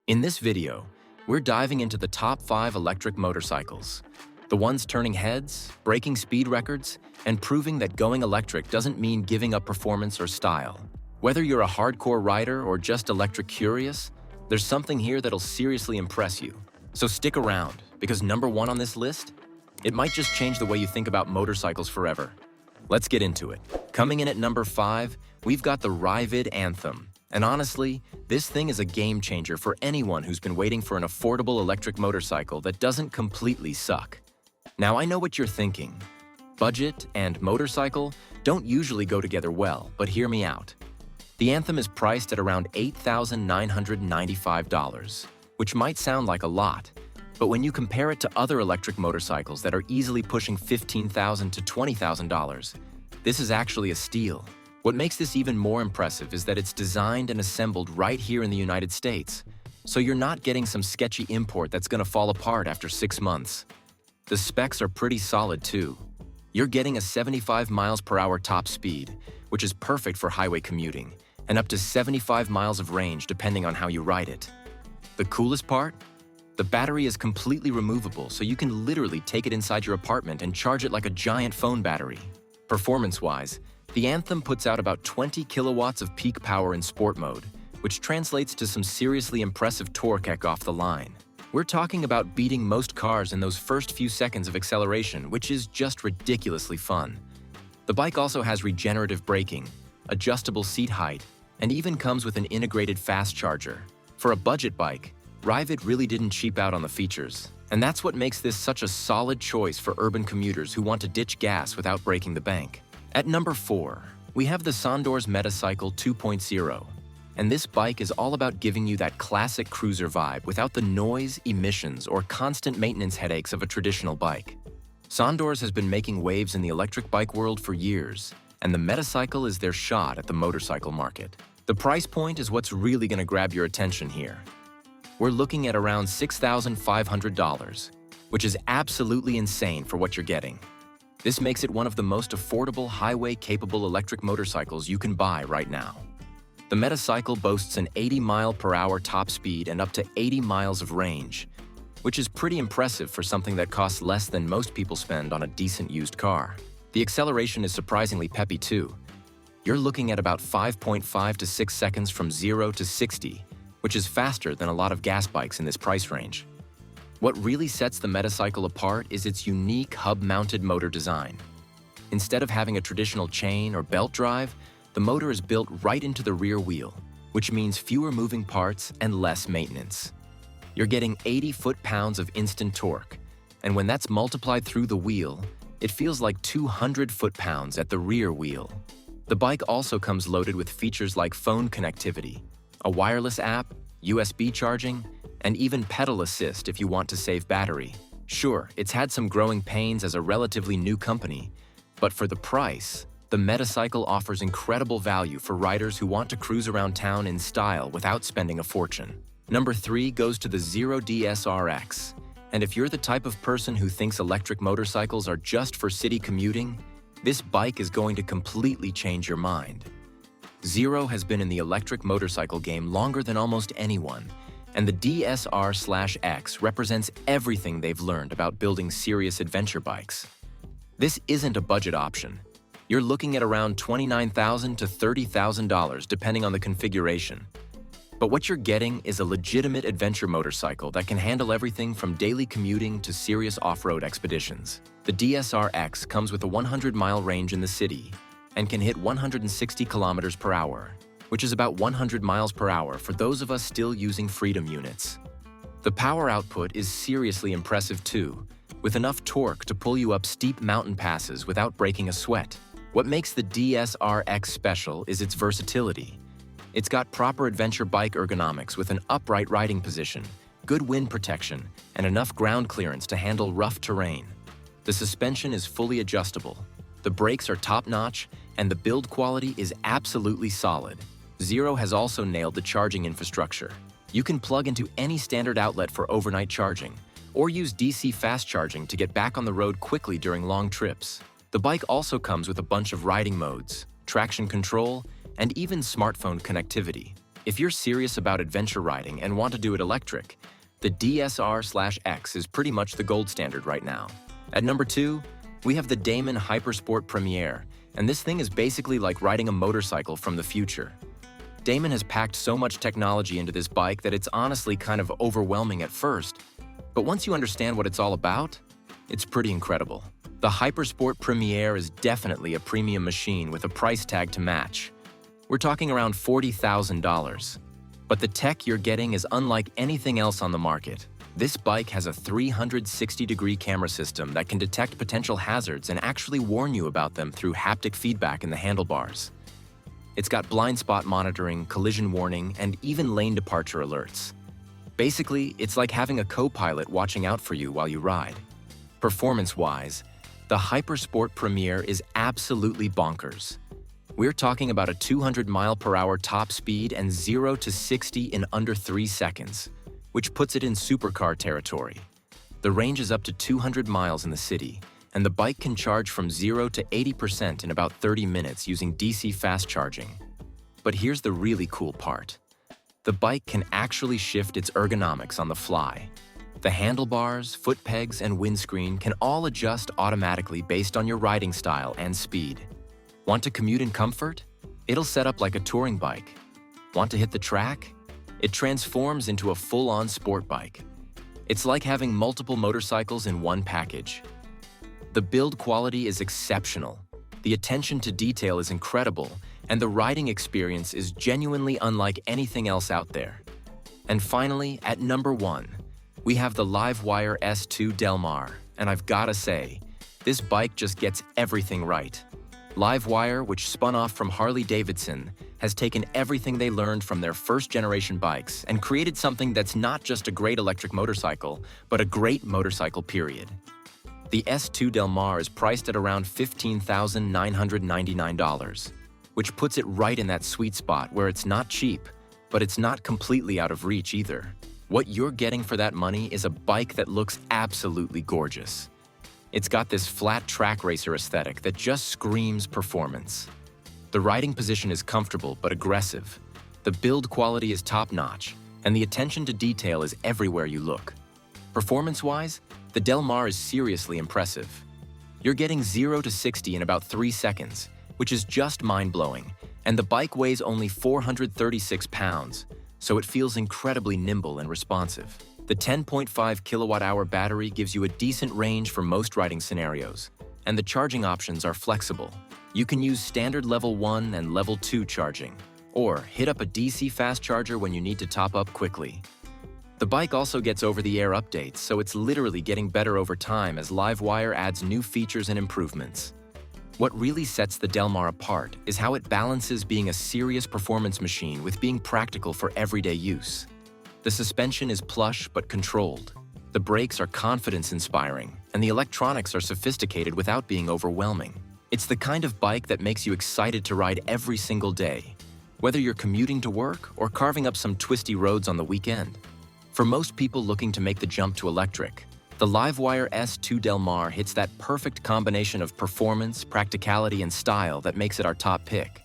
In this video, we're diving into the top 5 electric motorcycles. The ones turning heads, breaking speed records, and proving that going electric doesn't mean giving up performance or style. Whether you're a hardcore rider or just electric curious, there's something here that'll seriously impress you. So stick around, because number 1 on this list, it might just change the way you think about motorcycles forever. Let's get into it. Coming in at number 5, we've got the Ryvid Anthem. And honestly, this thing is a game changer for anyone who's been waiting for an affordable electric motorcycle that doesn't completely suck. Now, I know what you're thinking. Budget and motorcycle don't usually go together well, but hear me out. The Anthem is priced at around $8,995, which might sound like a lot, but when you compare it to other electric motorcycles that are easily pushing $15,000 to $20,000, this is actually a steal. What makes this even more impressive is that it's designed and assembled right here in the United States, so you're not getting some sketchy import that's gonna fall apart after 6 months. The specs are pretty solid too. You're getting a 75 miles per hour top speed, which is perfect for highway commuting, and up to 75 miles of range depending on how you ride it. The coolest part? The battery is completely removable, so you can literally take it inside your apartment and charge it like a giant phone battery. Performance-wise, the Anthem puts out about 20 kilowatts of peak power in sport mode, which translates to some seriously impressive torque off the line. We're talking about beating most cars in those first few seconds of acceleration, which is just ridiculously fun. The bike also has regenerative braking, adjustable seat height, and even comes with an integrated fast charger. For a budget bike, Ryvid really didn't cheap out on the features, and that's what makes this such a solid choice for urban commuters who want to ditch gas without breaking the bank. At number 4, we have the Sondors Metycle 2.0, and this bike is all about giving you that classic cruiser vibe without the noise, emissions, or constant maintenance headaches of a traditional bike. Sondors has been making waves in the electric bike world for years, and the Metacycle is their shot at the motorcycle market. The price point is what's really going to grab your attention here. We're looking at around $6,500, which is absolutely insane for what you're getting. This makes it one of the most affordable highway-capable electric motorcycles you can buy right now. The Metacycle boasts an 80 mile per hour top speed and up to 80 miles of range, which is pretty impressive for something that costs less than most people spend on a decent used car. The acceleration is surprisingly peppy too. You're looking at about 5.5 to 6 seconds from 0 to 60, which is faster than a lot of gas bikes in this price range. What really sets the Metacycle apart is its unique hub-mounted motor design. Instead of having a traditional chain or belt drive, the motor is built right into the rear wheel, which means fewer moving parts and less maintenance. You're getting 80 foot-pounds of instant torque, and when that's multiplied through the wheel, it feels like 200 foot-pounds at the rear wheel. The bike also comes loaded with features like phone connectivity, a wireless app, USB charging, and even pedal assist if you want to save battery. Sure, it's had some growing pains as a relatively new company, but for the price, the Metacycle offers incredible value for riders who want to cruise around town in style without spending a fortune. Number 3 goes to the Zero DSRX, and if you're the type of person who thinks electric motorcycles are just for city commuting, this bike is going to completely change your mind. Zero has been in the electric motorcycle game longer than almost anyone, and the DSR/X represents everything they've learned about building serious adventure bikes. This isn't a budget option. You're looking at around $29,000 to $30,000 depending on the configuration. But what you're getting is a legitimate adventure motorcycle that can handle everything from daily commuting to serious off-road expeditions. The DSRX comes with a 100-mile range in the city and can hit 160 kilometers per hour, which is about 100 miles per hour for those of us still using Freedom units. The power output is seriously impressive too, with enough torque to pull you up steep mountain passes without breaking a sweat. What makes the DSRX special is its versatility. It's got proper adventure bike ergonomics with an upright riding position, good wind protection, and enough ground clearance to handle rough terrain. The suspension is fully adjustable, the brakes are top-notch, and the build quality is absolutely solid. Zero has also nailed the charging infrastructure. You can plug into any standard outlet for overnight charging, or use DC fast charging to get back on the road quickly during long trips. The bike also comes with a bunch of riding modes, traction control, and even smartphone connectivity. If you're serious about adventure riding and want to do it electric, the DSR/X is pretty much the gold standard right now. At number 2, we have the Damon HyperSport Premier, and this thing is basically like riding a motorcycle from the future. Damon has packed so much technology into this bike that it's honestly kind of overwhelming at first, but once you understand what it's all about, it's pretty incredible. The HyperSport Premier is definitely a premium machine with a price tag to match. We're talking around $40,000. But the tech you're getting is unlike anything else on the market. This bike has a 360-degree camera system that can detect potential hazards and actually warn you about them through haptic feedback in the handlebars. It's got blind spot monitoring, collision warning, and even lane departure alerts. Basically, it's like having a co-pilot watching out for you while you ride. Performance-wise, the HyperSport Premier is absolutely bonkers. We're talking about a 200-mile-per-hour top speed and 0 to 60 in under 3 seconds, which puts it in supercar territory. The range is up to 200 miles in the city, and the bike can charge from 0 to 80% in about 30 minutes using DC fast charging. But here's the really cool part. The bike can actually shift its ergonomics on the fly. The handlebars, foot pegs, and windscreen can all adjust automatically based on your riding style and speed. Want to commute in comfort? It'll set up like a touring bike. Want to hit the track? It transforms into a full-on sport bike. It's like having multiple motorcycles in one package. The build quality is exceptional. The attention to detail is incredible, and the riding experience is genuinely unlike anything else out there. And finally, at number 1, we have the Livewire S2 Delmare, and I've gotta say, this bike just gets everything right. Livewire, which spun off from Harley-Davidson, has taken everything they learned from their first-generation bikes and created something that's not just a great electric motorcycle, but a great motorcycle, period. The S2 Delmare is priced at around $15,999, which puts it right in that sweet spot where it's not cheap, but it's not completely out of reach either. What you're getting for that money is a bike that looks absolutely gorgeous. It's got this flat track racer aesthetic that just screams performance. The riding position is comfortable but aggressive. The build quality is top-notch, and the attention to detail is everywhere you look. Performance-wise, the Delmare is seriously impressive. You're getting 0 to 60 in about 3 seconds, which is just mind-blowing, and the bike weighs only 436 pounds, so it feels incredibly nimble and responsive. The 10.5 kilowatt-hour battery gives you a decent range for most riding scenarios, and the charging options are flexible. You can use standard level 1 and level 2 charging, or hit up a DC fast charger when you need to top up quickly. The bike also gets over-the-air updates, so it's literally getting better over time as Livewire adds new features and improvements. What really sets the Delmare apart is how it balances being a serious performance machine with being practical for everyday use. The suspension is plush but controlled. The brakes are confidence-inspiring, and the electronics are sophisticated without being overwhelming. It's the kind of bike that makes you excited to ride every single day, whether you're commuting to work or carving up some twisty roads on the weekend. For most people looking to make the jump to electric, the Livewire S2 Delmare hits that perfect combination of performance, practicality, and style that makes it our top pick.